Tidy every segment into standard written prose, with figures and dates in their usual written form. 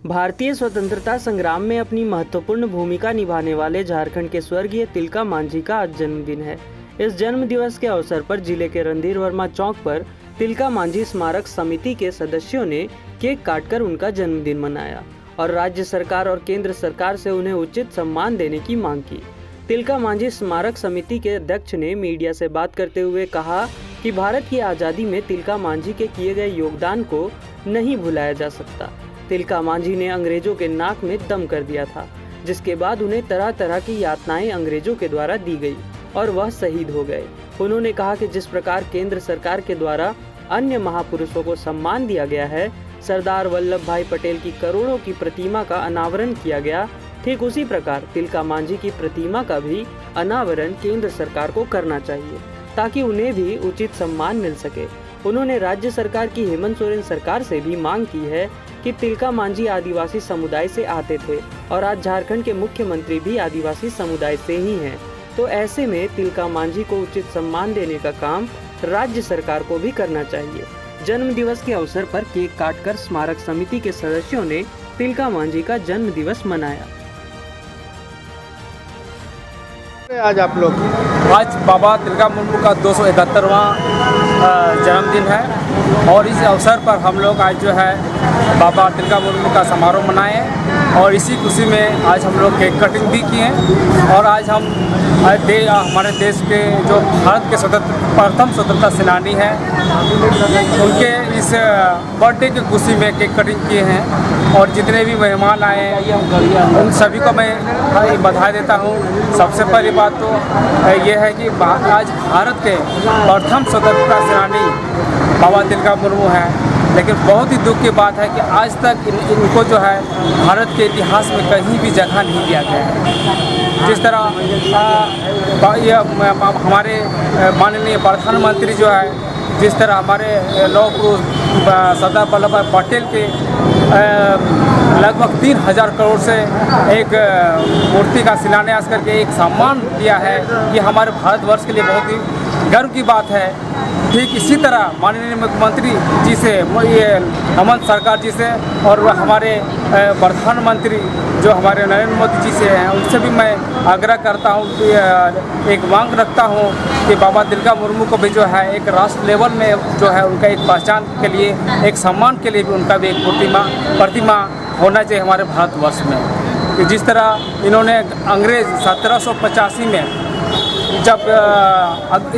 भारतीय स्वतंत्रता संग्राम में अपनी महत्वपूर्ण भूमिका निभाने वाले झारखंड के स्वर्गीय तिलका मांझी का आज जन्मदिन है। इस जन्म दिवस के अवसर पर जिले के रणधीर वर्मा चौक पर तिलका मांझी स्मारक समिति के सदस्यों ने केक काटकर उनका जन्मदिन मनाया और राज्य सरकार और केंद्र सरकार से उन्हें उचित सम्मान देने की मांग की। तिलका मांझी स्मारक समिति के अध्यक्ष ने मीडिया से बात करते हुए कहा कि भारत की आज़ादी में तिलका मांझी के किए गए योगदान को नहीं भुलाया जा सकता। तिलका मांझी ने अंग्रेजों के नाक में दम कर दिया था, जिसके बाद उन्हें तरह तरह की यातनाएं अंग्रेजों के द्वारा दी गई और वह शहीद हो गए। उन्होंने कहा कि जिस प्रकार केंद्र सरकार के द्वारा अन्य महापुरुषों को सम्मान दिया गया है, सरदार वल्लभ भाई पटेल की करोड़ों की प्रतिमा का अनावरण किया गया, ठीक उसी प्रकार तिलका मांझी की प्रतिमा का भी अनावरण केंद्र सरकार को करना चाहिए ताकि उन्हें भी उचित सम्मान मिल सके। उन्होंने राज्य सरकार की हेमंत सोरेन सरकार से भी मांग की है कि तिलका मांझी आदिवासी समुदाय से आते थे और आज झारखंड के मुख्यमंत्री भी आदिवासी समुदाय से ही हैं। तो ऐसे में तिलका मांझी को उचित सम्मान देने का काम राज्य सरकार को भी करना चाहिए। जन्म दिवस के अवसर पर केक काटकर स्मारक समिति के सदस्यों ने तिलका मांझी का जन्म दिवस मनाया। आज आप लोग आज बाबा तिलका मुर्मू का 271वां जन्मदिन है और इस अवसर पर हम लोग आज जो है बाबा तिलका मुर्मू का समारोह मनाए और इसी खुशी में आज हम लोग केक कटिंग भी किए और आज हम हमारे देश के जो भारत के प्रथम स्वतंत्रता सेनानी हैं उनके इस बर्थडे की खुशी में केक कटिंग किए हैं और जितने भी मेहमान आए उन सभी को मैं बधाई देता हूँ। सबसे पहली बात तो ये है कि आज भारत के प्रथम स्वतंत्रता सेनानी बाबा तिलका मुर्मू हैं, लेकिन बहुत ही दुख की बात है कि आज तक इनको जो है भारत के इतिहास में कहीं भी जगह नहीं दिया गया है। जिस तरह हमारे माननीय प्रधानमंत्री जो है, जिस तरह हमारे लौह पुरुष सरदार वल्लभ भाई पटेल के लगभग 3000 करोड़ से एक मूर्ति का शिलान्यास करके एक सम्मान दिया है, ये हमारे भारतवर्ष के लिए बहुत ही गर्व की बात है। ठीक इसी तरह माननीय मुख्यमंत्री जी से, ये हेमंत सरकार जी से और हमारे प्रधानमंत्री जो हमारे नरेंद्र मोदी जी से हैं, उनसे भी मैं आग्रह करता हूँ कि एक मांग रखता हूँ कि बाबा तिलका मुर्मू को भी जो है एक राष्ट्र लेवल में जो है उनका एक पहचान के लिए, एक सम्मान के लिए भी उनका भी एक प्रतिमा होना चाहिए हमारे भारतवर्ष में। कि जिस तरह इन्होंने अंग्रेज 1785 में जब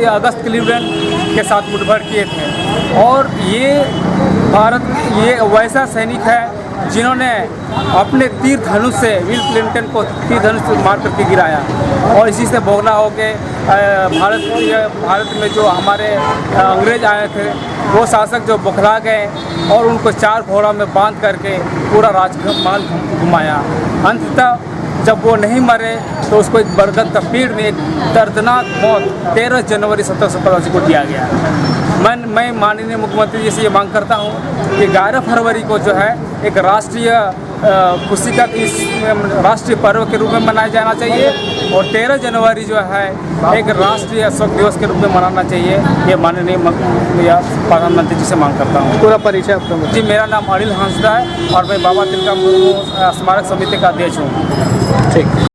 अगस्त क्लीवलैंड के साथ मुठभेड़ किए थे और ये वैसा सैनिक है जिन्होंने अपने तीर धनुष से विल क्लिंटन को तीर धनुष से मार करके गिराया और इसी से बोगला हो के भारत में जो हमारे अंग्रेज आए थे वो शासक जो बौखला गए और उनको 4 घोड़ा में बांध करके पूरा राजमहल घुमाया। अंततः जब वो नहीं मरे तो उसको एक बरगद का पेड़ में एक दर्दनाक मौत 13 जनवरी 1785 को दिया गया। मैं माननीय मुख्यमंत्री जी से ये मांग करता हूँ कि 11 फरवरी को जो है एक राष्ट्रीय खुशी का इस राष्ट्रीय पर्व के रूप में मनाया जाना चाहिए और 13 जनवरी जो है एक राष्ट्रीय शोक दिवस के रूप में मनाना चाहिए। ये माननीय प्रधानमंत्री जी से मांग करता हूँ। पूरा परिचय आपका? जी, मेरा नाम अनिल हंसदा है और मैं बाबा तिलका मुर्मू स्मारक समिति का अध्यक्ष हूँ। ठीक।